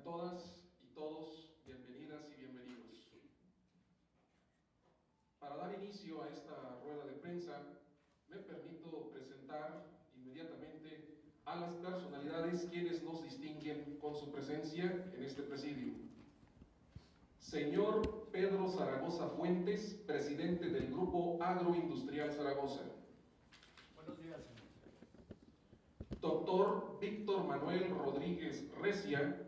todas y todos bienvenidas y bienvenidos. Para dar inicio a esta rueda de prensa, me permito presentar inmediatamente a las personalidades quienes nos distinguen con su presencia en este presidio. Señor Pedro Zaragoza Fuentes, presidente del Grupo Agroindustrial Zaragoza. Buenos días, señor. Doctor Víctor Manuel Rodríguez Recia,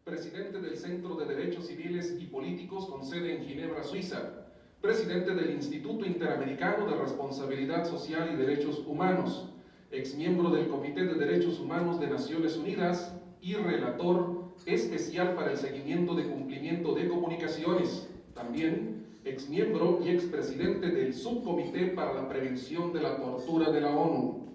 presidente del Centro de Derechos Civiles y Políticos con sede en Ginebra, Suiza, presidente del Instituto Interamericano de Responsabilidad Social y Derechos Humanos, exmiembro del Comité de Derechos Humanos de Naciones Unidas y relator especial para el seguimiento de cumplimiento de comunicaciones, también exmiembro y expresidente del Subcomité para la Prevención de la Tortura de la ONU.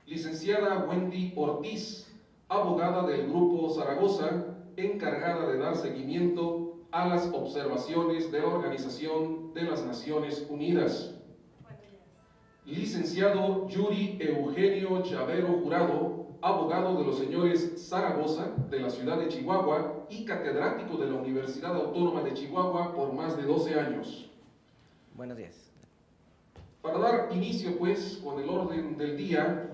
Licenciada Wendy Ortiz, abogada del Grupo Zaragoza, encargada de dar seguimiento a las observaciones de la Organización de las Naciones Unidas. Licenciado Yuri Eugenio Chavero Jurado, abogado de los señores Zaragoza, de la ciudad de Chihuahua, y catedrático de la Universidad Autónoma de Chihuahua por más de 12 años. Buenos días. Para dar inicio, pues, con el orden del día,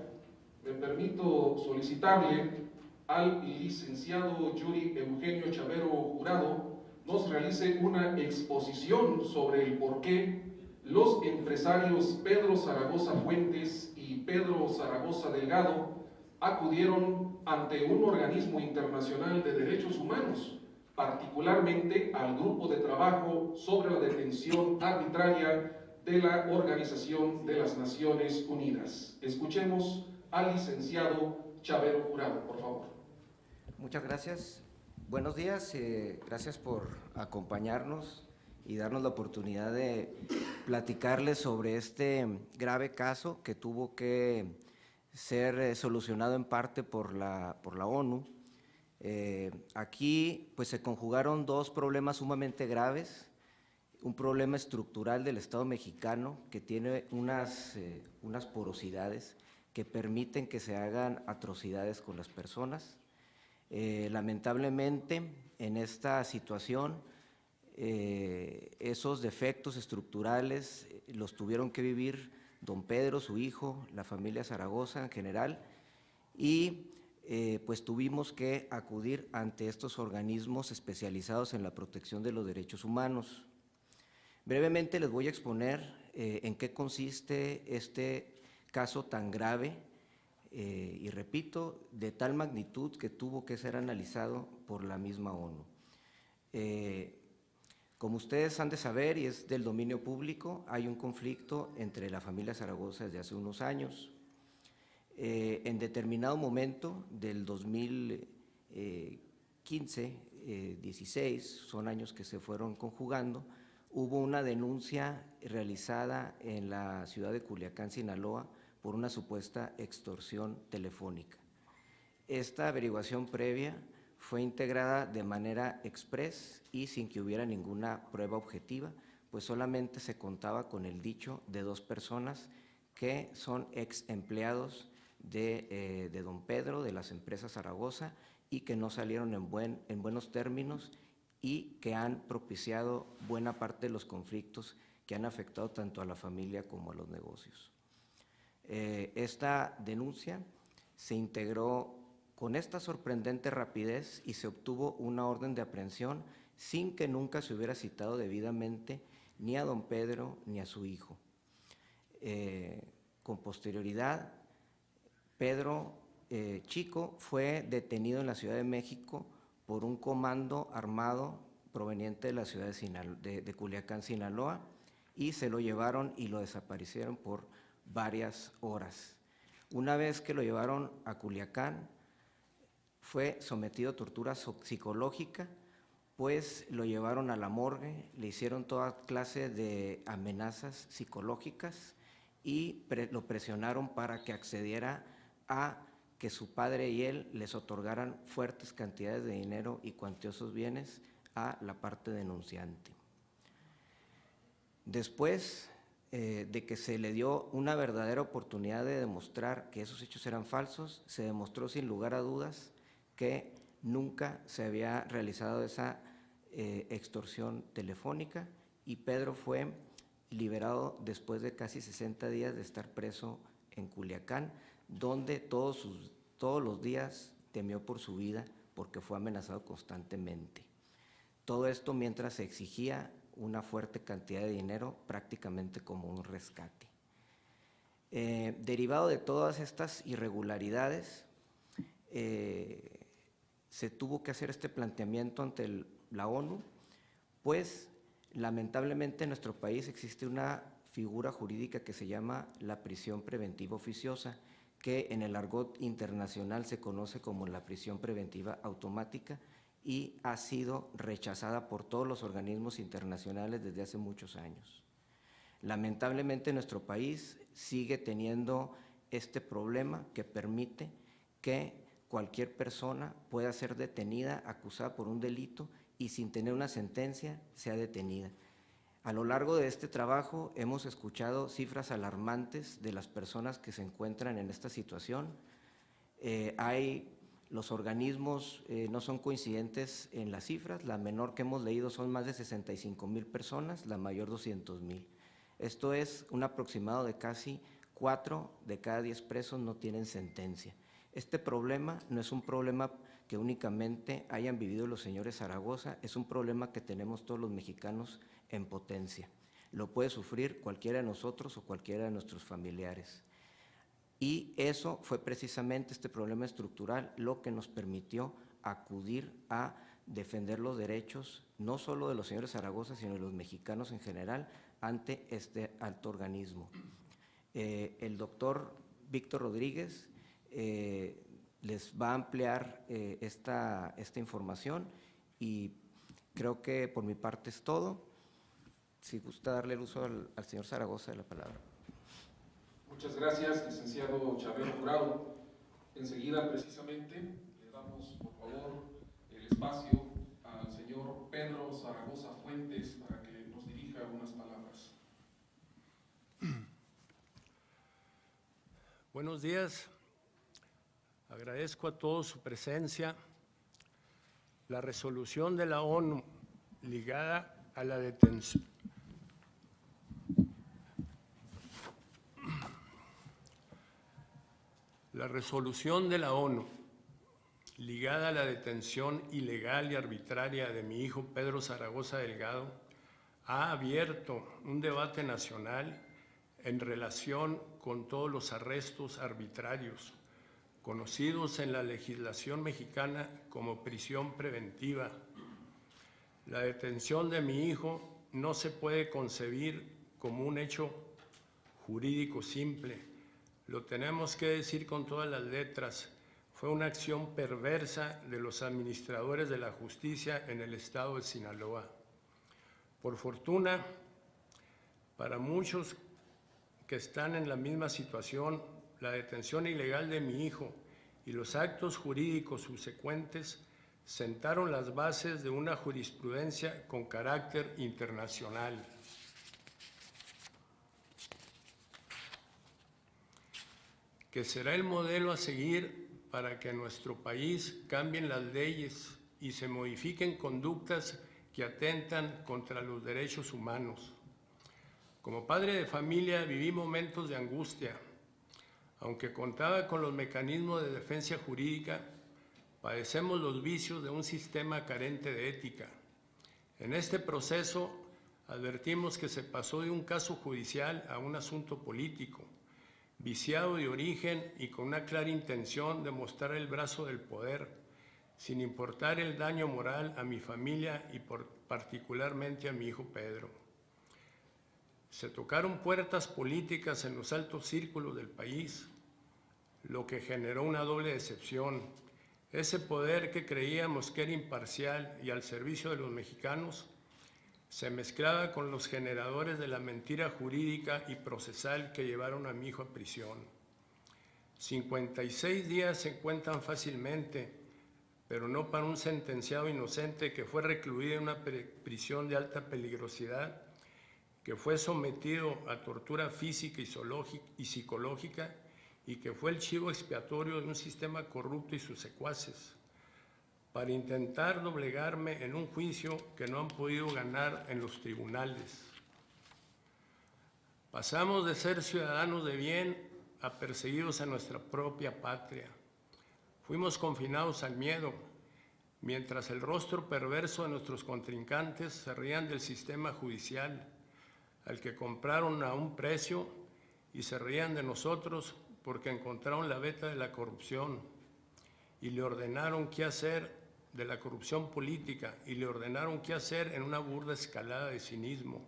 me permito solicitarle al licenciado Yuri Eugenio Chavero Jurado nos realice una exposición sobre el por qué los empresarios Pedro Zaragoza Fuentes y Pedro Zaragoza Delgado acudieron ante un organismo internacional de derechos humanos, particularmente al grupo de trabajo sobre la detención arbitraria de la Organización de las Naciones Unidas. Escuchemos al licenciado Chavero Jurado, por favor. Muchas gracias. Buenos días, gracias por acompañarnos y darnos la oportunidad de platicarles sobre este grave caso que tuvo que ser solucionado en parte por la ONU. Aquí pues se conjugaron dos problemas sumamente graves, un problema estructural del Estado mexicano que tiene unas porosidades que permiten que se hagan atrocidades con las personas. Lamentablemente, en esta situación, esos defectos estructurales los tuvieron que vivir don Pedro, su hijo, la familia Zaragoza en general, y pues tuvimos que acudir ante estos organismos especializados en la protección de los derechos humanos. Brevemente les voy a exponer en qué consiste este caso tan grave y repito, de tal magnitud que tuvo que ser analizado por la misma ONU. Como ustedes han de saber, y es del dominio público, hay un conflicto entre la familia Zaragoza desde hace unos años. En determinado momento del 2015, 16, son años que se fueron conjugando, hubo una denuncia realizada en la ciudad de Culiacán, Sinaloa, por una supuesta extorsión telefónica. Esta averiguación previa fue integrada de manera express y sin que hubiera ninguna prueba objetiva, pues solamente se contaba con el dicho de dos personas que son ex empleados de don Pedro, de las empresas Zaragoza, y que no salieron en buenos términos y que han propiciado buena parte de los conflictos que han afectado tanto a la familia como a los negocios. Esta denuncia se integró con esta sorprendente rapidez y se obtuvo una orden de aprehensión sin que nunca se hubiera citado debidamente ni a don Pedro ni a su hijo. Con posterioridad, Pedro Chico fue detenido en la Ciudad de México por un comando armado proveniente de la ciudad de Culiacán, Sinaloa, y se lo llevaron y lo desaparecieron por varias horas. Una vez que lo llevaron a Culiacán, fue sometido a tortura psicológica, pues lo llevaron a la morgue, le hicieron toda clase de amenazas psicológicas y lo presionaron para que accediera a que su padre y él les otorgaran fuertes cantidades de dinero y cuantiosos bienes a la parte denunciante. Después de que se le dio una verdadera oportunidad de demostrar que esos hechos eran falsos, se demostró sin lugar a dudas que nunca se había realizado esa extorsión telefónica y Pedro fue liberado después de casi 60 días de estar preso en Culiacán, donde todos los días temió por su vida porque fue amenazado constantemente. Todo esto mientras se exigía una fuerte cantidad de dinero, prácticamente como un rescate. Derivado de todas estas irregularidades, se tuvo que hacer este planteamiento ante la ONU, pues lamentablemente en nuestro país existe una figura jurídica que se llama la prisión preventiva oficiosa, que en el argot internacional se conoce como la prisión preventiva automática y ha sido rechazada por todos los organismos internacionales desde hace muchos años. Lamentablemente nuestro país sigue teniendo este problema que permite que cualquier persona pueda ser detenida, acusada por un delito y sin tener una sentencia sea detenida. A lo largo de este trabajo hemos escuchado cifras alarmantes de las personas que se encuentran en esta situación. Los organismos no son coincidentes en las cifras, la menor que hemos leído son más de 65,000 personas, la mayor 200,000. Esto es un aproximado de casi 4 de cada 10 presos no tienen sentencia. Este problema no es un problema que únicamente hayan vivido los señores Zaragoza, es un problema que tenemos todos los mexicanos en potencia. Lo puede sufrir cualquiera de nosotros o cualquiera de nuestros familiares. Y eso fue precisamente este problema estructural lo que nos permitió acudir a defender los derechos, no solo de los señores Zaragoza, sino de los mexicanos en general, ante este alto organismo. El doctor Víctor Rodríguez les va a ampliar esta información y creo que por mi parte es todo. Si gusta darle el uso al señor Zaragoza de la palabra. Muchas gracias, licenciado Chavero Jurado. Enseguida, precisamente, le damos, por favor, el espacio al señor Pedro Zaragoza Fuentes para que nos dirija unas palabras. Buenos días. Agradezco a todos su presencia. La resolución de la ONU ligada a la detención. La resolución de la ONU ligada a la detención ilegal y arbitraria de mi hijo Pedro Zaragoza Delgado ha abierto un debate nacional en relación con todos los arrestos arbitrarios, conocidos en la legislación mexicana como prisión preventiva. La detención de mi hijo no se puede concebir como un hecho jurídico simple. Lo tenemos que decir con todas las letras. Fue una acción perversa de los administradores de la justicia en el estado de Sinaloa. Por fortuna, para muchos que están en la misma situación, la detención ilegal de mi hijo y los actos jurídicos subsecuentes sentaron las bases de una jurisprudencia con carácter internacional. Que será el modelo a seguir para que en nuestro país cambien las leyes y se modifiquen conductas que atentan contra los derechos humanos. Como padre de familia viví momentos de angustia. Aunque contaba con los mecanismos de defensa jurídica, padecemos los vicios de un sistema carente de ética. En este proceso advertimos que se pasó de un caso judicial a un asunto político, viciado de origen y con una clara intención de mostrar el brazo del poder, sin importar el daño moral a mi familia y particularmente a mi hijo Pedro. Se tocaron puertas políticas en los altos círculos del país, lo que generó una doble decepción. Ese poder que creíamos que era imparcial y al servicio de los mexicanos, se mezclaba con los generadores de la mentira jurídica y procesal que llevaron a mi hijo a prisión. 56 días se cuentan fácilmente, pero no para un sentenciado inocente que fue recluido en una prisión de alta peligrosidad, que fue sometido a tortura física y psicológica y que fue el chivo expiatorio de un sistema corrupto y sus secuaces. para intentar doblegarme en un juicio que no han podido ganar en los tribunales. Pasamos de ser ciudadanos de bien a perseguidos en nuestra propia patria. Fuimos confinados al miedo, mientras el rostro perverso de nuestros contrincantes se rían del sistema judicial, al que compraron a un precio, y se rían de nosotros porque encontraron la veta de la corrupción y le ordenaron qué hacer de la corrupción política y le ordenaron qué hacer en una burda escalada de cinismo.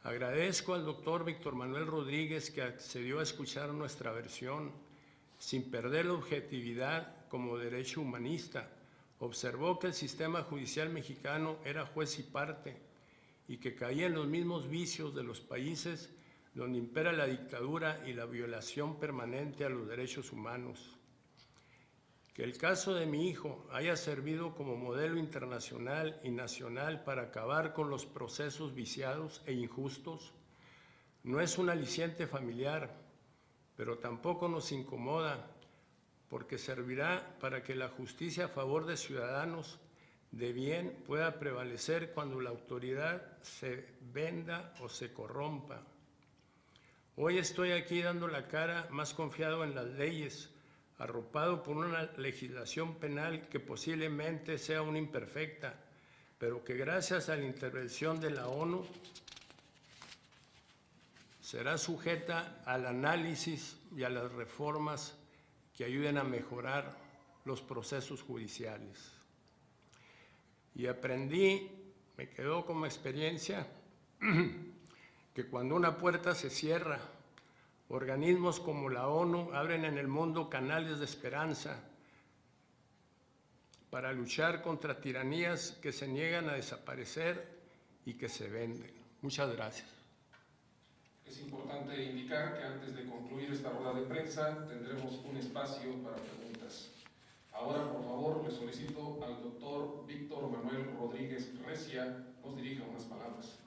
Agradezco al doctor Víctor Manuel Rodríguez que accedió a escuchar nuestra versión sin perder la objetividad como derecho humanista. Observó que el sistema judicial mexicano era juez y parte y que caía en los mismos vicios de los países donde impera la dictadura y la violación permanente a los derechos humanos. Que el caso de mi hijo haya servido como modelo internacional y nacional para acabar con los procesos viciados e injustos no es un aliciente familiar, pero tampoco nos incomoda, porque servirá para que la justicia a favor de ciudadanos de bien pueda prevalecer cuando la autoridad se venda o se corrompa. Hoy estoy aquí dando la cara más confiado en las leyes, arropado por una legislación penal que posiblemente sea una imperfecta, pero que gracias a la intervención de la ONU será sujeta al análisis y a las reformas que ayuden a mejorar los procesos judiciales. Y aprendí, me quedó como experiencia, que cuando una puerta se cierra, organismos como la ONU abren en el mundo canales de esperanza para luchar contra tiranías que se niegan a desaparecer y que se venden. Muchas gracias. Es importante indicar que antes de concluir esta rueda de prensa tendremos un espacio para preguntas. Ahora, por favor, le solicito al doctor Víctor Manuel Rodríguez Recia nos dirija unas palabras.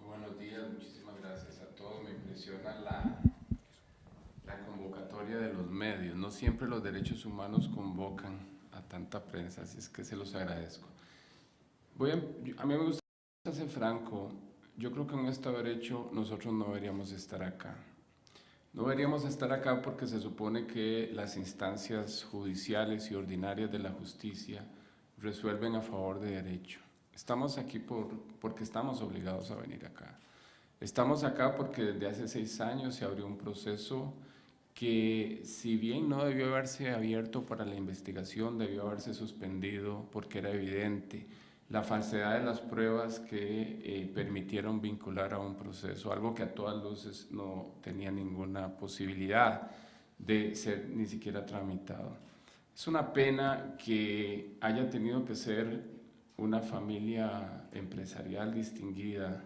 Muy buenos días, muchísimas gracias a todos. Me impresiona la convocatoria de los medios. No siempre los derechos humanos convocan a tanta prensa, así es que se los agradezco. A mí me gusta ser franco. Yo creo que en este derecho nosotros no deberíamos estar acá. No deberíamos estar acá porque se supone que las instancias judiciales y ordinarias de la justicia resuelven a favor de derecho. Estamos aquí porque estamos obligados a venir acá. Estamos acá porque desde hace 6 años se abrió un proceso que, si bien no debió haberse abierto para la investigación, debió haberse suspendido porque era evidente la falsedad de las pruebas que permitieron vincular a un proceso, algo que a todas luces no tenía ninguna posibilidad de ser ni siquiera tramitado. Es una pena que haya tenido que ser una familia empresarial distinguida,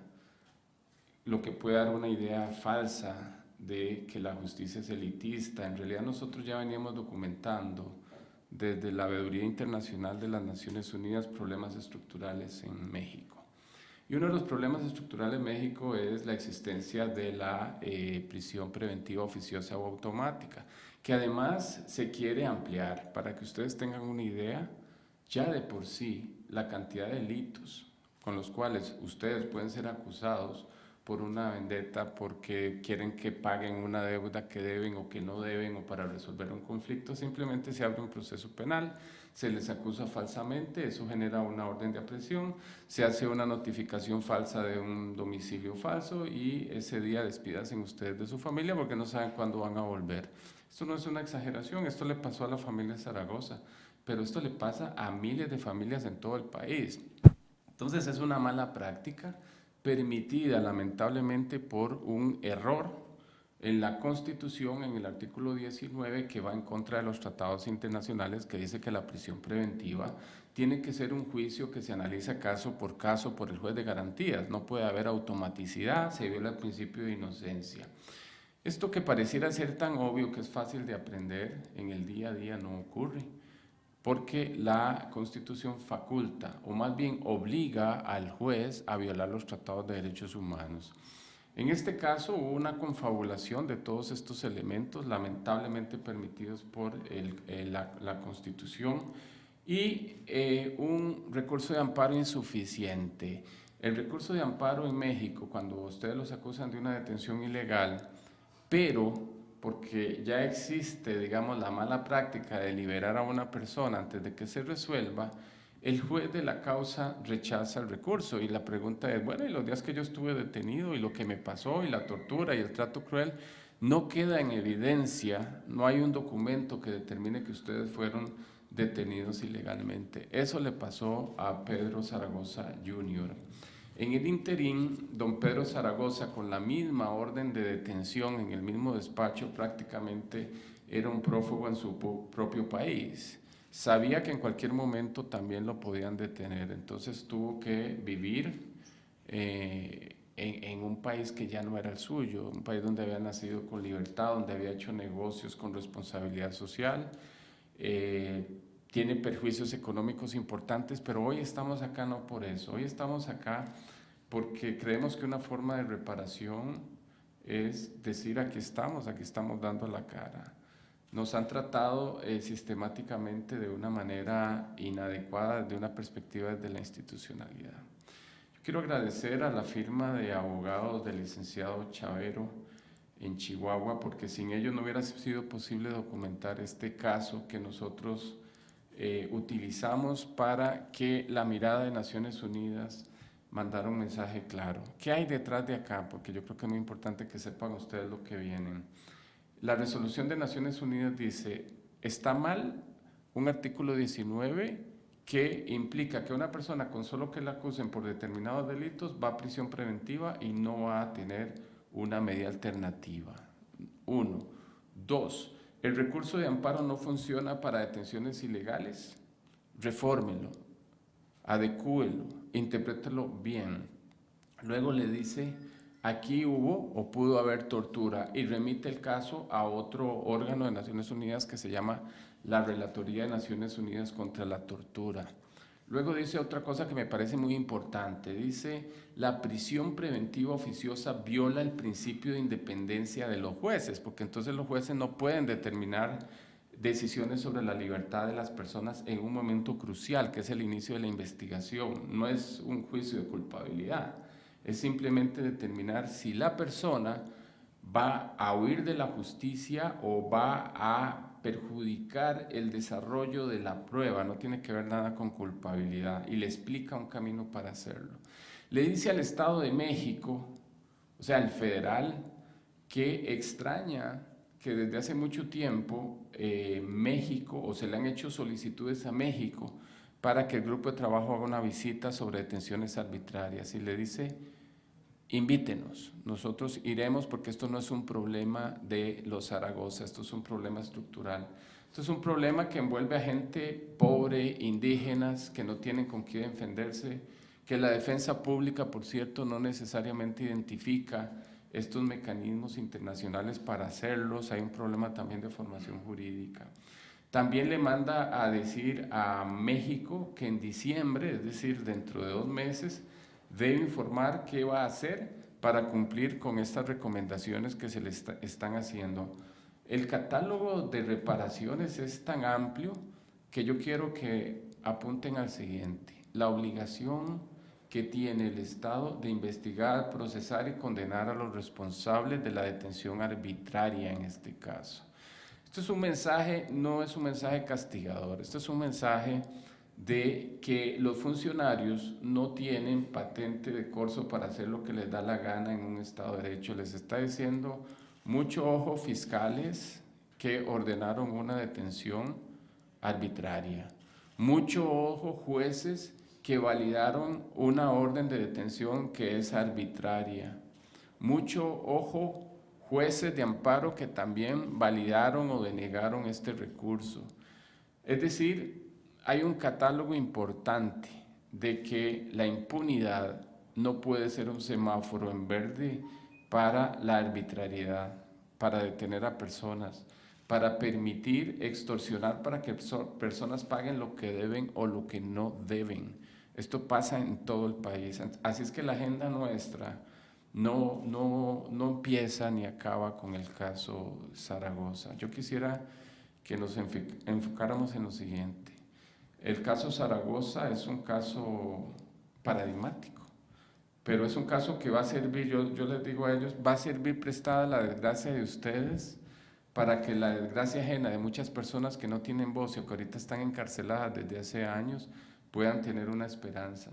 lo que puede dar una idea falsa de que la justicia es elitista. En realidad nosotros ya veníamos documentando desde la Veeduría Internacional de las Naciones Unidas problemas estructurales en México. Y uno de los problemas estructurales en México es la existencia de la prisión preventiva oficiosa o automática, que además se quiere ampliar. Para que ustedes tengan una idea, ya de por sí la cantidad de delitos con los cuales ustedes pueden ser acusados por una vendetta porque quieren que paguen una deuda que deben o que no deben, o para resolver un conflicto, simplemente se abre un proceso penal, se les acusa falsamente, eso genera una orden de aprehensión, se hace una notificación falsa de un domicilio falso y ese día despídanse ustedes de su familia porque no saben cuándo van a volver. Esto no es una exageración, esto le pasó a la familia Zaragoza, pero esto le pasa a miles de familias en todo el país. Entonces es una mala práctica permitida lamentablemente por un error en la Constitución, en el artículo 19, que va en contra de los tratados internacionales, que dice que la prisión preventiva tiene que ser un juicio que se analiza caso por el juez de garantías, no puede haber automaticidad, se viola el principio de inocencia. Esto que pareciera ser tan obvio que es fácil de aprender, en el día a día no ocurre, porque la Constitución faculta, o más bien obliga al juez a violar los tratados de derechos humanos. En este caso hubo una confabulación de todos estos elementos, lamentablemente permitidos por la Constitución, y un recurso de amparo insuficiente. El recurso de amparo en México, cuando ustedes los acusan de una detención ilegal, pero porque ya existe, digamos, la mala práctica de liberar a una persona antes de que se resuelva, el juez de la causa rechaza el recurso y la pregunta es, bueno, y los días que yo estuve detenido y lo que me pasó y la tortura y el trato cruel, no queda en evidencia, no hay un documento que determine que ustedes fueron detenidos ilegalmente. Eso le pasó a Pedro Zaragoza Jr. En el interín, don Pedro Zaragoza, con la misma orden de detención en el mismo despacho, prácticamente era un prófugo en su propio país. Sabía que en cualquier momento también lo podían detener, entonces tuvo que vivir en un país que ya no era el suyo, un país donde había nacido con libertad, donde había hecho negocios con responsabilidad social, tiene perjuicios económicos importantes, pero hoy estamos acá no por eso, hoy estamos acá porque creemos que una forma de reparación es decir, aquí estamos dando la cara. Nos han tratado sistemáticamente de una manera inadecuada desde una perspectiva desde la institucionalidad. Yo quiero agradecer a la firma de abogados del licenciado Chavero en Chihuahua, porque sin ellos no hubiera sido posible documentar este caso que nosotros utilizamos para que la mirada de Naciones Unidas mandara un mensaje claro. ¿Qué hay detrás de acá? Porque yo creo que es muy importante que sepan ustedes lo que vienen. La resolución de Naciones Unidas dice, está mal un artículo 19 que implica que una persona con solo que la acusen por determinados delitos va a prisión preventiva y no va a tener una medida alternativa. 1. 2. El recurso de amparo no funciona para detenciones ilegales. Refórmelo, adecúelo, interprételo bien. Luego le dice, aquí hubo o pudo haber tortura y remite el caso a otro órgano de Naciones Unidas que se llama la Relatoría de Naciones Unidas contra la Tortura. Luego dice otra cosa que me parece muy importante, dice, la prisión preventiva oficiosa viola el principio de independencia de los jueces, porque entonces los jueces no pueden determinar decisiones sobre la libertad de las personas en un momento crucial, que es el inicio de la investigación, no es un juicio de culpabilidad. Es simplemente determinar si la persona va a huir de la justicia o va a perjudicar el desarrollo de la prueba, no tiene que ver nada con culpabilidad, y le explica un camino para hacerlo. Le dice al Estado de México, o sea, al federal, que extraña que desde hace mucho tiempo México, o se le han hecho solicitudes a México para que el grupo de trabajo haga una visita sobre detenciones arbitrarias, y le dice, invítenos, nosotros iremos porque esto no es un problema de los Zaragoza, esto es un problema estructural. Esto es un problema que envuelve a gente pobre, indígenas, que no tienen con qué defenderse, que la defensa pública, por cierto, no necesariamente identifica estos mecanismos internacionales para hacerlos, hay un problema también de formación jurídica. También le manda a decir a México que en diciembre, es decir, dentro de 2 meses, debe informar qué va a hacer para cumplir con estas recomendaciones que se le están haciendo. El catálogo de reparaciones es tan amplio que yo quiero que apunten al siguiente. La obligación que tiene el Estado de investigar, procesar y condenar a los responsables de la detención arbitraria en este caso. Esto es un mensaje, no es un mensaje castigador, esto es un mensaje de que los funcionarios no tienen patente de corso para hacer lo que les da la gana en un Estado de Derecho. Les está diciendo mucho ojo fiscales que ordenaron una detención arbitraria. Mucho ojo jueces que validaron una orden de detención que es arbitraria. Mucho ojo jueces de amparo que también validaron o denegaron este recurso. Es decir, hay un catálogo importante de que la impunidad no puede ser un semáforo en verde para la arbitrariedad, para detener a personas, para permitir extorsionar para que personas paguen lo que deben o lo que no deben. Esto pasa en todo el país. Así es que la agenda nuestra no empieza ni acaba con el caso Zaragoza. Yo quisiera que nos enfocáramos en lo siguiente. El caso Zaragoza es un caso paradigmático, pero es un caso que va a servir, yo les digo a ellos, va a servir prestada la desgracia de ustedes para que la desgracia ajena de muchas personas que no tienen voz y que ahorita están encarceladas desde hace años puedan tener una esperanza.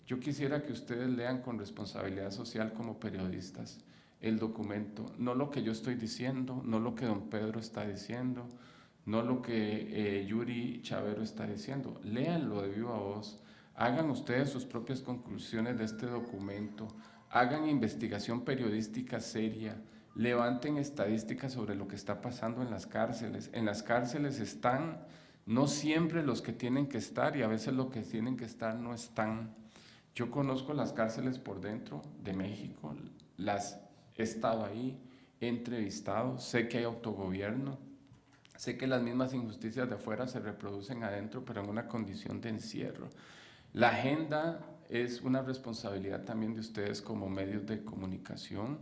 Yo quisiera que ustedes lean con responsabilidad social como periodistas el documento, no lo que yo estoy diciendo, no lo que don Pedro está diciendo, no lo que Yuri Chavero está diciendo. Léanlo de viva voz, hagan ustedes sus propias conclusiones de este documento, hagan investigación periodística seria, levanten estadísticas sobre lo que está pasando en las cárceles. En las cárceles están no siempre los que tienen que estar y a veces los que tienen que estar no están. Yo conozco las cárceles por dentro de México, las he estado ahí, he entrevistado, sé que hay autogobierno, sé que las mismas injusticias de afuera se reproducen adentro, pero en una condición de encierro. La agenda es una responsabilidad también de ustedes como medios de comunicación.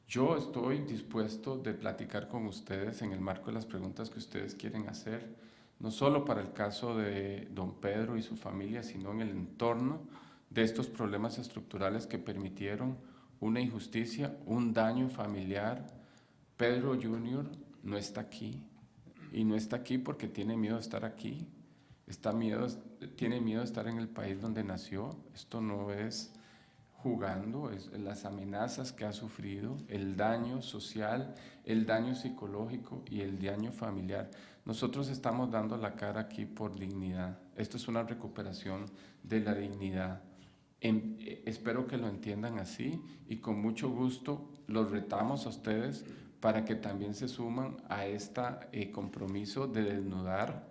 Yo estoy dispuesto de platicar con ustedes en el marco de las preguntas que ustedes quieren hacer, no solo para el caso de don Pedro y su familia, sino en el entorno de estos problemas estructurales que permitieron una injusticia, un daño familiar. Pedro Jr. no está aquí, y no está aquí porque tiene miedo de estar aquí, tiene miedo de estar en el país donde nació. Esto no es jugando, es las amenazas que ha sufrido, el daño social, el daño psicológico y el daño familiar. Nosotros estamos dando la cara aquí por dignidad. Esto es una recuperación de la dignidad. Espero que lo entiendan así y con mucho gusto los retamos a ustedes para que también se suman a este compromiso de desnudar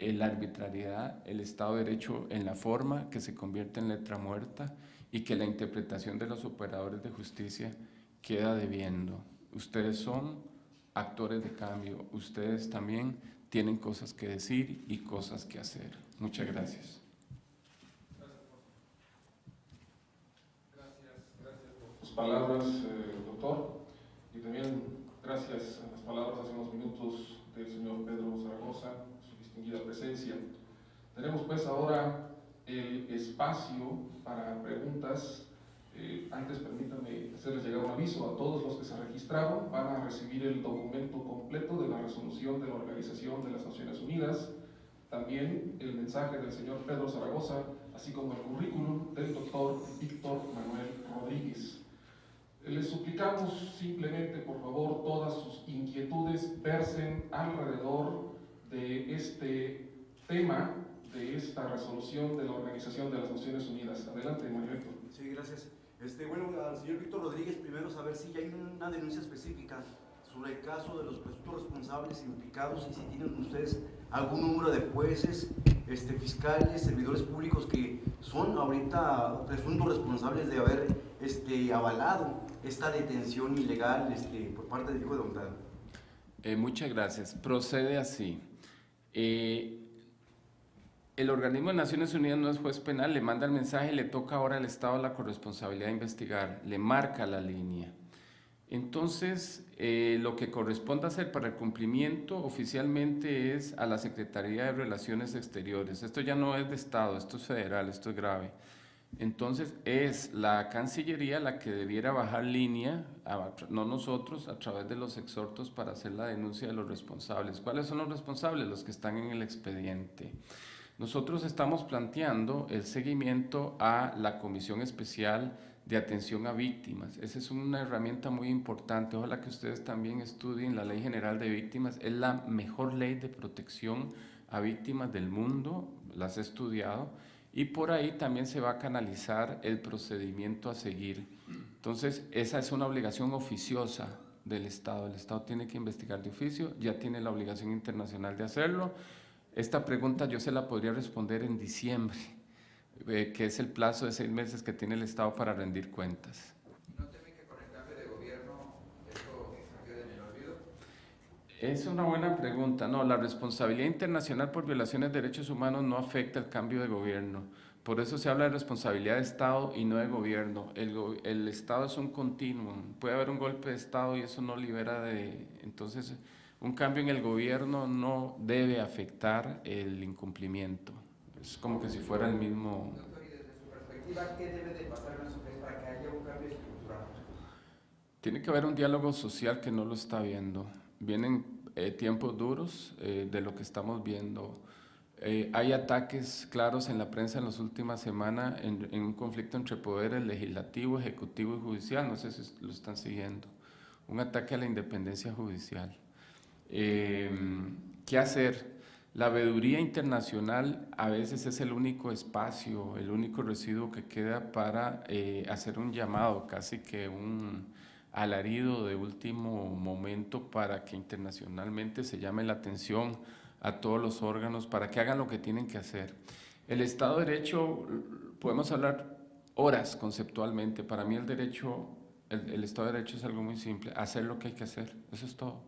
la arbitrariedad, el Estado de Derecho en la forma que se convierte en letra muerta y que la interpretación de los operadores de justicia queda debiendo. Ustedes son actores de cambio, ustedes también tienen cosas que decir y cosas que hacer. Muchas gracias. Palabras, doctor, y también gracias a las palabras hace unos minutos del señor Pedro Zaragoza, su distinguida presencia. Tenemos pues ahora el espacio para preguntas. Antes permítanme hacerles llegar un aviso a todos los que se registraron. Van a recibir el documento completo de la resolución de la Organización de las Naciones Unidas, también el mensaje del señor Pedro Zaragoza, así como el currículum del doctor Víctor Manuel Rodríguez. Les suplicamos simplemente, por favor, todas sus inquietudes versen alrededor de este tema, de esta resolución de la Organización de las Naciones Unidas. Adelante, Mario Héctor. Sí, gracias. Bueno, al señor Víctor Rodríguez, primero saber si ya hay una denuncia específica sobre el caso de los presuntos responsables implicados y si tienen ustedes algún número de jueces, fiscales, servidores públicos que son ahorita presuntos responsables de haber avalado esta detención ilegal por parte del hijo de don Pedro. Muchas gracias. Procede así. El organismo de Naciones Unidas no es juez penal, le manda el mensaje, le toca ahora al Estado la corresponsabilidad de investigar, le marca la línea. Entonces, lo que corresponde hacer para el cumplimiento oficialmente es a la Secretaría de Relaciones Exteriores. Esto ya no es de Estado, esto es federal, esto es grave. Entonces, es la Cancillería la que debiera bajar línea, no nosotros, a través de los exhortos para hacer la denuncia de los responsables. ¿Cuáles son los responsables? Los que están en el expediente. Nosotros estamos planteando el seguimiento a la Comisión Especial de Atención a Víctimas. Esa es una herramienta muy importante. Ojalá que ustedes también estudien la Ley General de Víctimas. Es la mejor ley de protección a víctimas del mundo, las he estudiado, y por ahí también se va a canalizar el procedimiento a seguir. Entonces, esa es una obligación oficiosa del Estado. El Estado tiene que investigar de oficio, ya tiene la obligación internacional de hacerlo. Esta pregunta yo se la podría responder en diciembre, que es el plazo de 6 meses que tiene el Estado para rendir cuentas. ¿No teme que con el cambio de gobierno esto quede en el olvido? Es una buena pregunta. No, la responsabilidad internacional por violaciones de derechos humanos no afecta el cambio de gobierno. Por eso se habla de responsabilidad de Estado y no de gobierno. El Estado es un continuum. Puede haber un golpe de Estado y eso no libera de... Entonces, un cambio en el gobierno no debe afectar el incumplimiento. Es como que si fuera el mismo... Doctor, y desde su perspectiva, ¿qué debe de pasar en nuestro país para que haya un cambio estructural? Tiene que haber un diálogo social que no lo está viendo. Vienen tiempos duros de lo que estamos viendo. Hay ataques claros en la prensa en las últimas semanas en un conflicto entre poderes legislativo, ejecutivo y judicial. No sé si lo están siguiendo. Un ataque a la independencia judicial. ¿Qué hacer? La veeduría internacional a veces es el único espacio, el único residuo que queda para hacer un llamado, casi que un alarido de último momento para que internacionalmente se llame la atención a todos los órganos para que hagan lo que tienen que hacer. El Estado de Derecho, podemos hablar horas conceptualmente. Para mí el Estado de Derecho es algo muy simple, hacer lo que hay que hacer, eso es todo.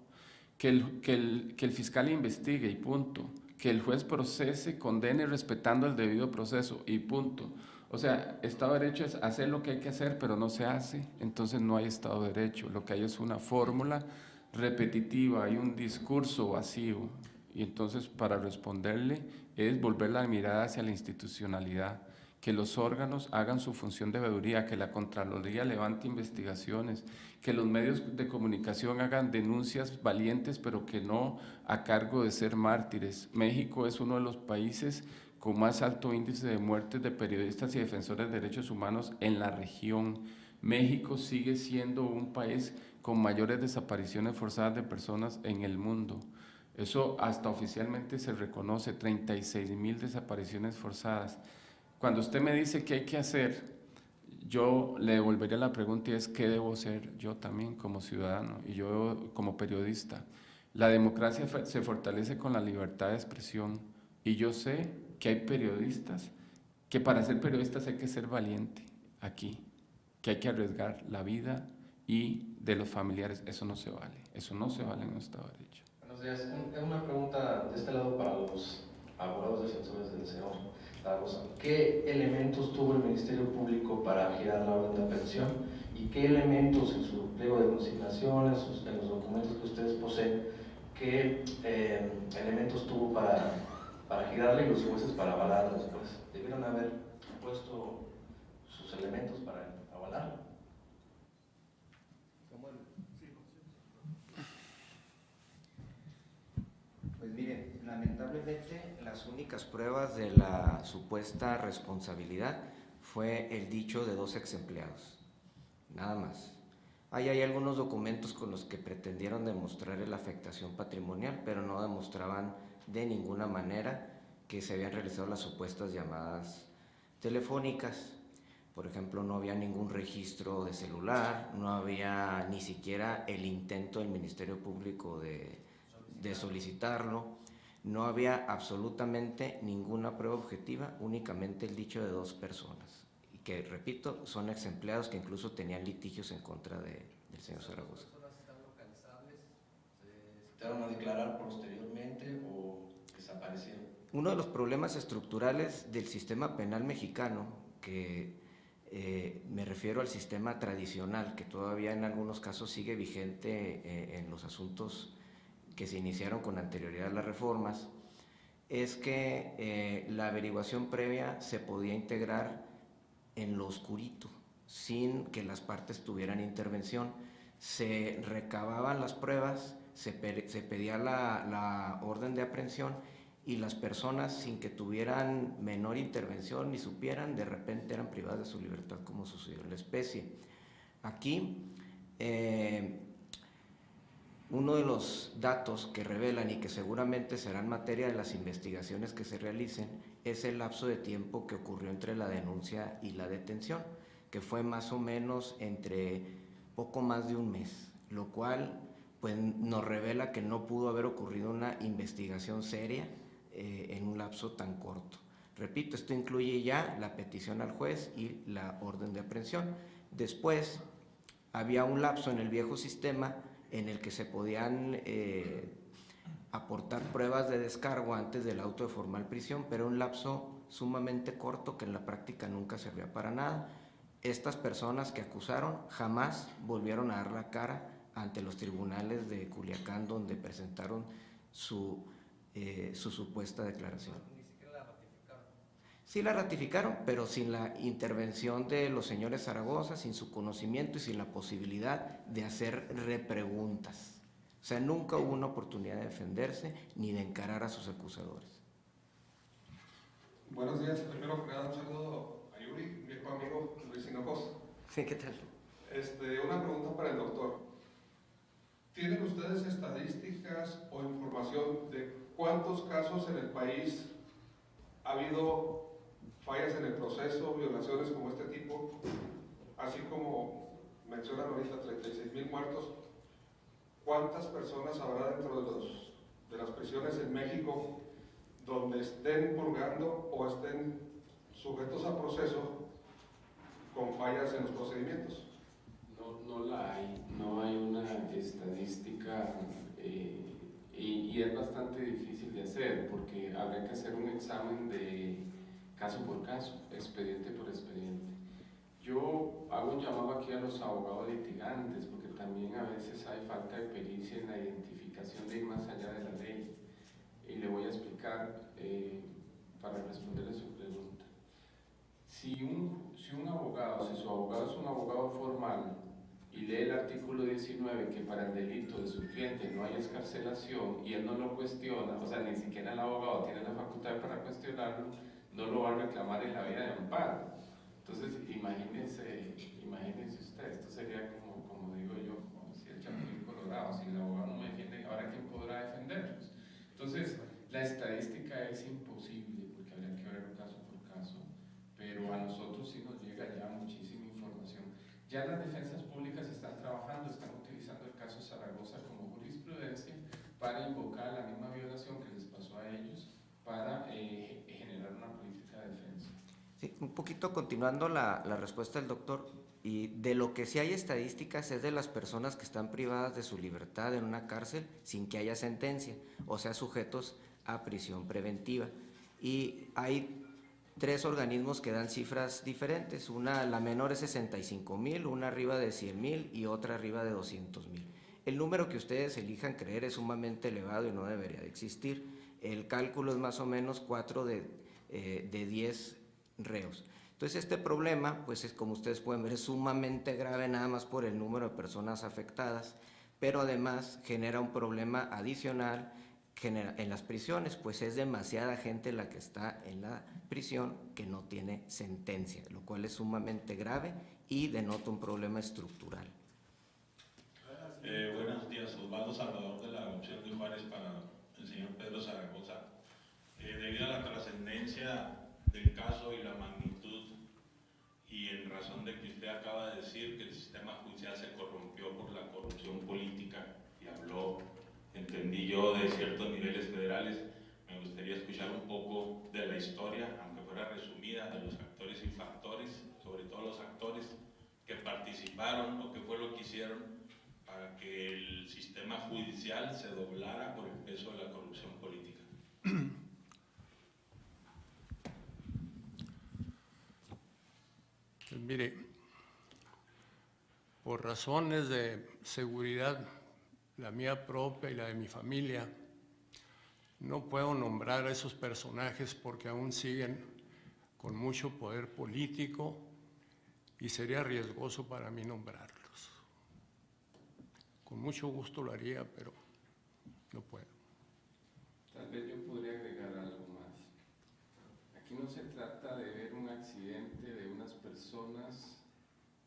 Que el fiscal investigue y punto. Que el juez procese, condene respetando el debido proceso y punto. O sea, Estado de Derecho es hacer lo que hay que hacer, pero no se hace, entonces no hay Estado de Derecho. Lo que hay es una fórmula repetitiva, hay un discurso vacío. Y entonces para responderle es volver la mirada hacia la institucionalidad, que los órganos hagan su función de veeduría, que la Contraloría levante investigaciones, que los medios de comunicación hagan denuncias valientes, pero que no a cargo de ser mártires. México es uno de los países con más alto índice de muertes de periodistas y defensores de derechos humanos en la región. México sigue siendo un país con mayores desapariciones forzadas de personas en el mundo. Eso hasta oficialmente se reconoce, 36,000 desapariciones forzadas. Cuando usted me dice qué hay que hacer, yo le devolvería la pregunta y es ¿qué debo hacer yo también como ciudadano y yo como periodista? La democracia se fortalece con la libertad de expresión y yo sé que hay periodistas que para ser periodistas hay que ser valiente aquí, que hay que arriesgar la vida y de los familiares. Eso no se vale en nuestro Estado de Derecho. Buenos días. Una pregunta de este lado para los abogados defensores del señor Zaragoza. ¿Qué elementos tuvo el Ministerio Público para girar la orden de aprehensión y qué elementos en su pliego de consignaciones, en los documentos que ustedes poseen, qué elementos tuvo para girarle y los jueces para avalarla después? ¿Debieron haber puesto sus elementos para avalarla? Pues miren, lamentablemente las únicas pruebas de la supuesta responsabilidad fue el dicho de 2 ex empleados, nada más. Hay algunos documentos con los que pretendieron demostrar la afectación patrimonial, pero no demostraban de ninguna manera que se habían realizado las supuestas llamadas telefónicas. Por ejemplo, no había ningún registro de celular, no había ni siquiera el intento del Ministerio Público de solicitarlo, no había absolutamente ninguna prueba objetiva, únicamente el dicho de 2 personas, y que, repito, son ex empleados que incluso tenían litigios en contra del señor Zaragoza. ¿Las personas están localizables? ¿Se citaron a declarar posteriormente o desaparecieron? Uno de los problemas estructurales del sistema penal mexicano, que me refiero al sistema tradicional, que todavía en algunos casos sigue vigente en los asuntos que se iniciaron con anterioridad a las reformas, es que la averiguación previa se podía integrar en lo oscurito, sin que las partes tuvieran intervención. Se recababan las pruebas, se pedía la orden de aprehensión y las personas, sin que tuvieran menor intervención ni supieran, de repente eran privadas de su libertad, como sucedió en la especie. Aquí, uno de los datos que revelan y que seguramente serán materia de las investigaciones que se realicen es el lapso de tiempo que ocurrió entre la denuncia y la detención, que fue más o menos entre poco más de un mes, lo cual pues, nos revela que no pudo haber ocurrido una investigación seria en un lapso tan corto. Repito, esto incluye ya la petición al juez y la orden de aprehensión. Después había un lapso en el viejo sistema en el que se podían aportar pruebas de descargo antes del auto de formal prisión, pero un lapso sumamente corto que en la práctica nunca servía para nada. Estas personas que acusaron jamás volvieron a dar la cara ante los tribunales de Culiacán, donde presentaron su supuesta declaración. Ni siquiera la ratificaron. Sí la ratificaron, pero sin la intervención de los señores Zaragoza, sin su conocimiento y sin la posibilidad de hacer repreguntas. O sea, nunca hubo una oportunidad de defenderse ni de encarar a sus acusadores. Buenos días, primero que nada un saludo a Yuri, viejo amigo Luis Hinojosa. Sí, ¿qué tal? Una pregunta para el doctor. ¿Tienen ustedes estadísticas o información de cuántos casos en el país ha habido fallas en el proceso, violaciones como este tipo, así como mencionan ahorita 36,000 muertos? ¿Cuántas personas habrá dentro de las prisiones en México donde estén purgando o estén sujetos a proceso con fallas en los procedimientos? No la hay, no hay una estadística y es bastante difícil de hacer porque habría que hacer un examen de caso por caso, expediente por expediente. Yo hago un llamado aquí a los abogados litigantes porque también a veces hay falta de pericia en la identificación de ir más allá de la ley. Y le voy a explicar para responderle su pregunta. Si su abogado es un abogado formal y lee el artículo 19 que para el delito de su cliente no hay excarcelación y él no lo cuestiona, o sea, ni siquiera el abogado tiene la facultad para cuestionarlo, no lo va a reclamar en la vía de amparo. Entonces, imagínense usted, esto sería como digo yo, como si el chapulín colorado, si el abogado no me defiende, ¿ahora quién podrá defenderlos? Entonces, la estadística es imposible porque habría que ver caso por caso, pero a nosotros sí nos llega ya muchísima información. Ya las defensas públicas están trabajando, están utilizando el caso Zaragoza como jurisprudencia para invocar la misma violación que les pasó a ellos para generar una política de defensa. Sí, un poquito continuando la respuesta del doctor, y de lo que sí hay estadísticas es de las personas que están privadas de su libertad en una cárcel sin que haya sentencia, o sea, sujetos a prisión preventiva. Y hay 3 organismos que dan cifras diferentes, la menor es 65,000, una arriba de 100,000 y otra arriba de 200,000. El número que ustedes elijan creer es sumamente elevado y no debería de existir. El cálculo es más o menos 4 de 10 reos. Entonces este problema, pues es, como ustedes pueden ver, es sumamente grave nada más por el número de personas afectadas, pero además genera un problema adicional en las prisiones, pues es demasiada gente la que está en la prisión que no tiene sentencia, lo cual es sumamente grave y denota un problema estructural. Buenos días, Osvaldo Salvador de la opción de Juárez para el señor Pedro Zaragoza. Debido a la trascendencia del caso y la magnitud y en razón de que usted acaba de decir que el sistema judicial se corrompió por la corrupción política y habló, entendí yo, de ciertos niveles federales, me gustaría escuchar un poco de la historia, aunque fuera resumida, de los actores y factores, sobre todo los actores que participaron o qué fue lo que hicieron para que el sistema judicial se doblara por el peso de la corrupción política. Pues mire, por razones de seguridad, la mía propia y la de mi familia, no puedo nombrar a esos personajes porque aún siguen con mucho poder político y sería riesgoso para mí nombrarlos. Con mucho gusto lo haría, pero no puedo. Tal vez yo podría agregar algo más. Aquí no se trata de ver un accidente de unas personas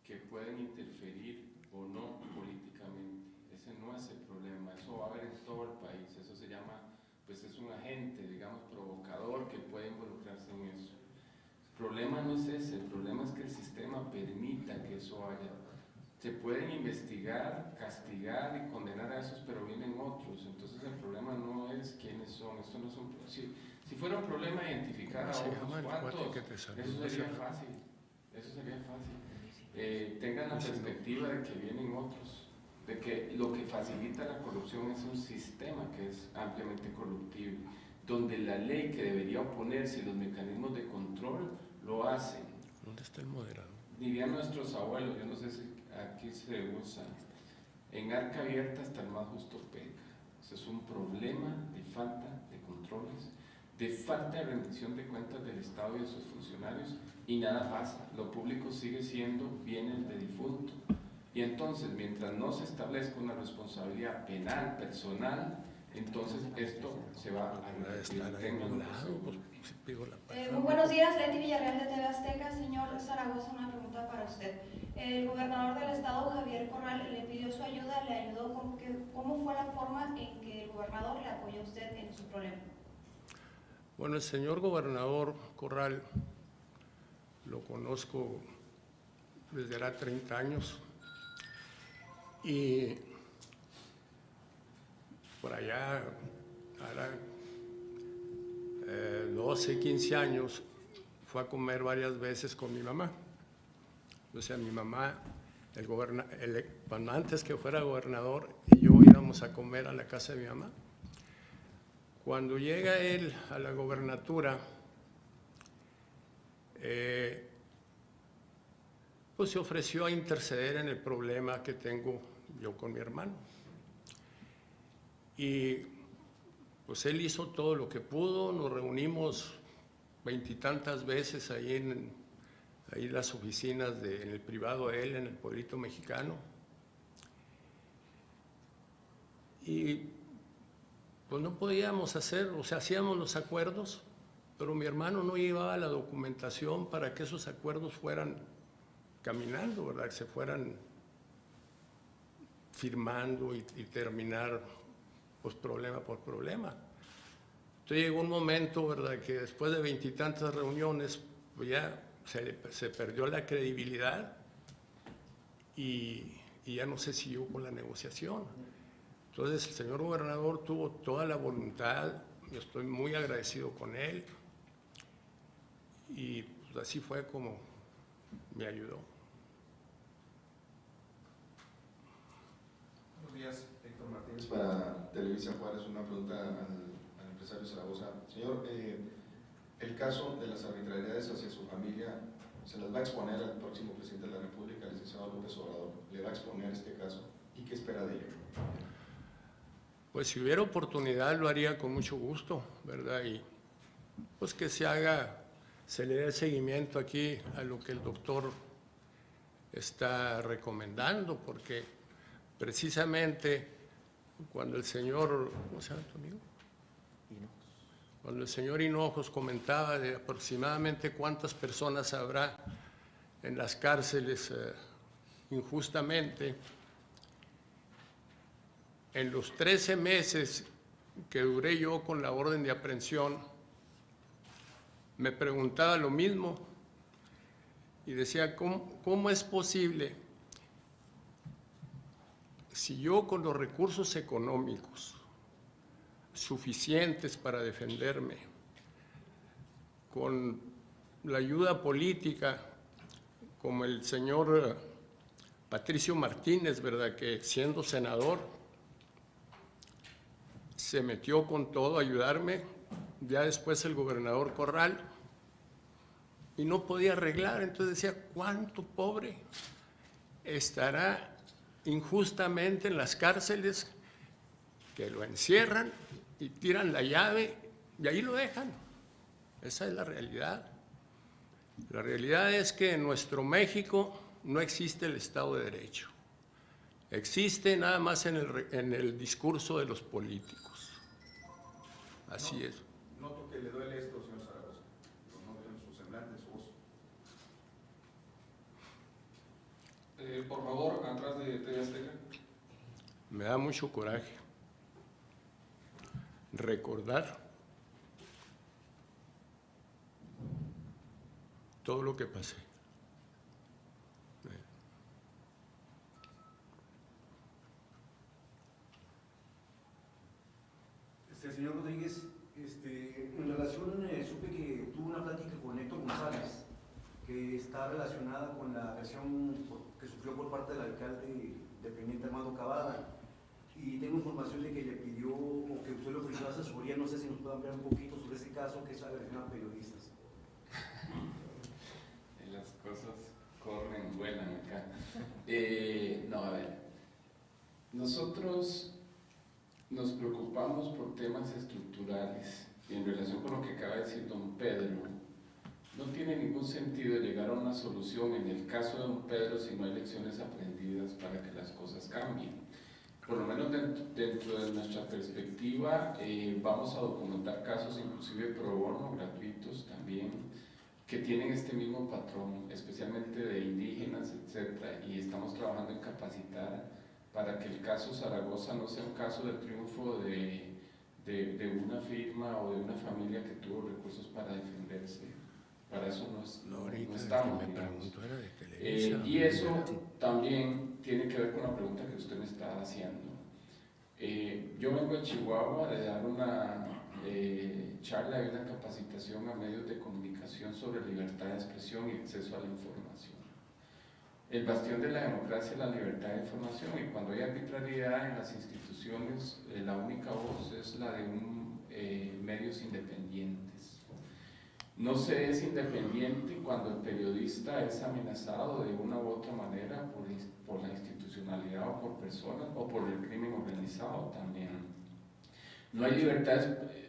que pueden interferir o no políticamente. Ese no es el problema, eso va a haber en todo el país, eso se llama, pues es un agente, digamos, provocador que puede involucrarse en eso. El problema no es ese, el problema es que el sistema permita que eso haya. Se pueden investigar, castigar y condenar a esos, pero vienen otros. Entonces el problema no es quiénes son. Esto no es un, si fuera un problema identificar a otros cuantos, eso sería fácil. Eso sería fácil. Tengan la perspectiva de que vienen otros. de que lo que facilita la corrupción es un sistema que es ampliamente corruptible, donde la ley que debería oponerse y los mecanismos de control lo hacen. ¿Dónde está el moderador? Dirían nuestros abuelos, yo no sé si aquí se usa, en arca abierta hasta el más justo peca. Ese es un problema de falta de controles, de falta de rendición de cuentas del Estado y de sus funcionarios, y nada pasa, lo público sigue siendo bienes de difunto. Y entonces, mientras no se establezca una responsabilidad penal, personal, entonces esto se va a revertir. Muy buenos días, Leti Villarreal de TV Azteca. Señor Zaragoza, una pregunta para usted. El gobernador del estado, Javier Corral, le pidió su ayuda, le ayudó. ¿Cómo fue la forma en que el gobernador le apoyó a usted en su problema? Bueno, el señor gobernador Corral lo conozco desde hace 30 años y por allá, ahora 12, 15 años, fue a comer varias veces con mi mamá. O sea, mi mamá, cuando antes que fuera gobernador, y yo íbamos a comer a la casa de mi mamá. Cuando llega él a la gobernatura, pues se ofreció a interceder en el problema que tengo yo con mi hermano. Y pues él hizo todo lo que pudo, nos reunimos 20 y tantas veces ahí en las oficinas en el privado de él, en el pueblito mexicano. Y pues no podíamos hacer, o sea, hacíamos los acuerdos, pero mi hermano no llevaba la documentación para que esos acuerdos fueran caminando, ¿verdad? Que se fueran firmando y terminar pues problema por problema. Entonces llegó un momento, ¿verdad?, que después de 20 y tantas reuniones, pues ya se perdió la credibilidad y ya no se siguió con la negociación. Entonces el señor gobernador tuvo toda la voluntad, yo estoy muy agradecido con él y pues así fue como me ayudó. Buenos días, Héctor Martínez para Televisa Juárez. Una pregunta al empresario Zaragoza. Señor, el caso de las arbitrariedades hacia su familia se las va a exponer al próximo presidente de la República, el licenciado López Obrador. ¿Le va a exponer este caso y qué espera de ello? Pues si hubiera oportunidad lo haría con mucho gusto, ¿verdad? Y pues que se le dé seguimiento aquí a lo que el doctor está recomendando, porque precisamente cuando el señor, ¿cómo se llama tu amigo? Cuando el señor Hinojos comentaba de aproximadamente cuántas personas habrá en las cárceles injustamente, en los 13 meses que duré yo con la orden de aprehensión, me preguntaba lo mismo y decía, ¿cómo es posible si yo con los recursos económicos suficientes para defenderme, con la ayuda política, como el señor Patricio Martínez, ¿verdad?, que siendo senador se metió con todo a ayudarme, ya después el gobernador Corral, y no podía arreglar? Entonces decía, ¿cuánto pobre estará injustamente en las cárceles que lo encierran y tiran la llave y ahí lo dejan? Esa es la realidad. La realidad es que en nuestro México no existe el Estado de Derecho. Existe nada más en el discurso de los políticos. Así es. Noto que le duele esto, señor Zaragoza. Lo noto en su semblante, en su voz. Por favor, atrás de TV Azteca. Me da mucho coraje recordar todo lo que pasé. Señor Rodríguez, en relación, supe que tuvo una plática con Héctor González, que está relacionada con la agresión que sufrió por parte del alcalde teniente Armando Cavada. Y tengo información de que le pidió, o que usted le ofreció asesoría, no sé si nos puede ampliar un poquito sobre ese caso, que es agresión a periodistas. Las cosas corren, vuelan acá. No, a ver, nosotros nos preocupamos por temas estructurales y en relación con lo que acaba de decir don Pedro, no tiene ningún sentido llegar a una solución en el caso de don Pedro si no hay lecciones aprendidas para que las cosas cambien. Por lo menos dentro de nuestra perspectiva, vamos a documentar casos inclusive pro bono, gratuitos también, que tienen este mismo patrón, especialmente de indígenas, etc. Y estamos trabajando en capacitar para que el caso Zaragoza no sea un caso de triunfo de una firma o de una familia que tuvo recursos para defenderse. Para eso no estamos, digamos. Y eso también tiene que ver con la pregunta que usted me está haciendo. Yo vengo a Chihuahua de dar una charla y una capacitación a medios de comunicación sobre libertad de expresión y acceso a la información. El bastión de la democracia es la libertad de información, y cuando hay arbitrariedad en las instituciones, la única voz es la de medios independientes. No se es independiente cuando el periodista es amenazado de una u otra manera por la institucionalidad o por personas o por el crimen organizado también. No hay libertad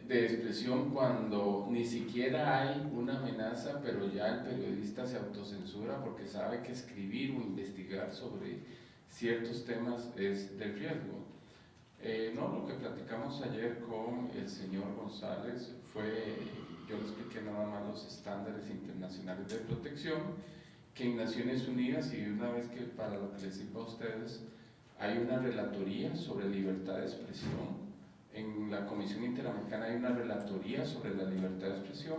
de expresión cuando ni siquiera hay una amenaza, pero ya el periodista se autocensura porque sabe que escribir o investigar sobre ciertos temas es de riesgo. Lo que platicamos ayer con el señor González fue, yo le expliqué nada más los estándares internacionales de protección, que en Naciones Unidas, y una vez que para lo que les sirva a ustedes, hay una relatoría sobre libertad de expresión. En la Comisión Interamericana hay una relatoría sobre la libertad de expresión.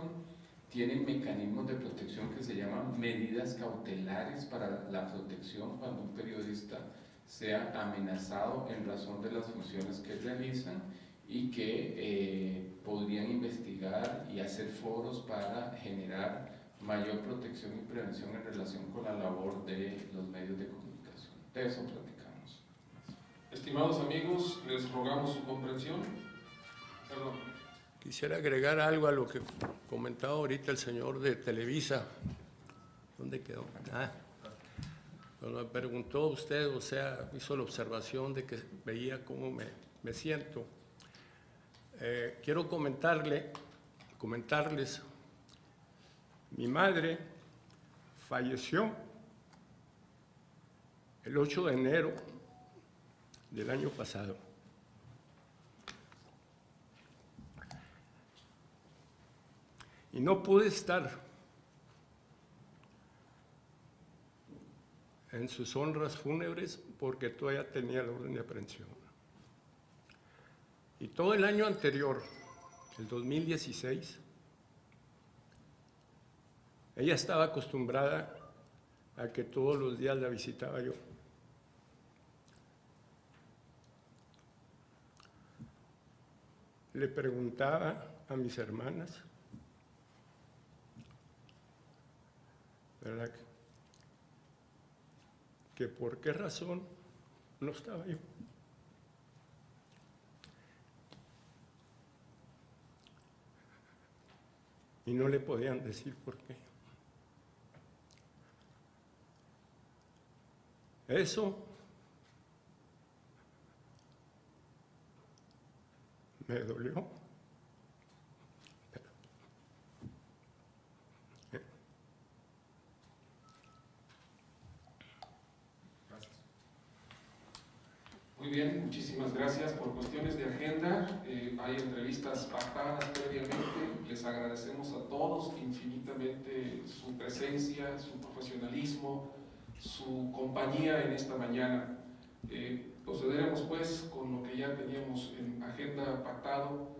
Tienen mecanismos de protección que se llaman medidas cautelares para la protección cuando un periodista sea amenazado en razón de las funciones que realizan, y que podrían investigar y hacer foros para generar mayor protección y prevención en relación con la labor de los medios de comunicación. De eso platicamos. Estimados amigos, les rogamos su comprensión. Perdón. Quisiera agregar algo a lo que comentaba ahorita el señor de Televisa. ¿Dónde quedó? Cuando me preguntó usted, o sea, hizo la observación de que veía cómo me siento. Quiero comentarles, mi madre falleció el 8 de enero del año pasado. Y no pude estar en sus honras fúnebres porque todavía tenía la orden de aprehensión. Y todo el año anterior, el 2016, ella estaba acostumbrada a que todos los días la visitaba yo. Le preguntaba a mis hermanas, ¿verdad?, que por qué razón no estaba yo. Y no le podían decir por qué. Eso me dolió. Muy bien, muchísimas gracias. Por cuestiones de agenda, hay entrevistas pactadas previamente. Les agradecemos a todos infinitamente su presencia, su profesionalismo, su compañía en esta mañana. Procederemos pues con lo que ya teníamos en agenda pactado.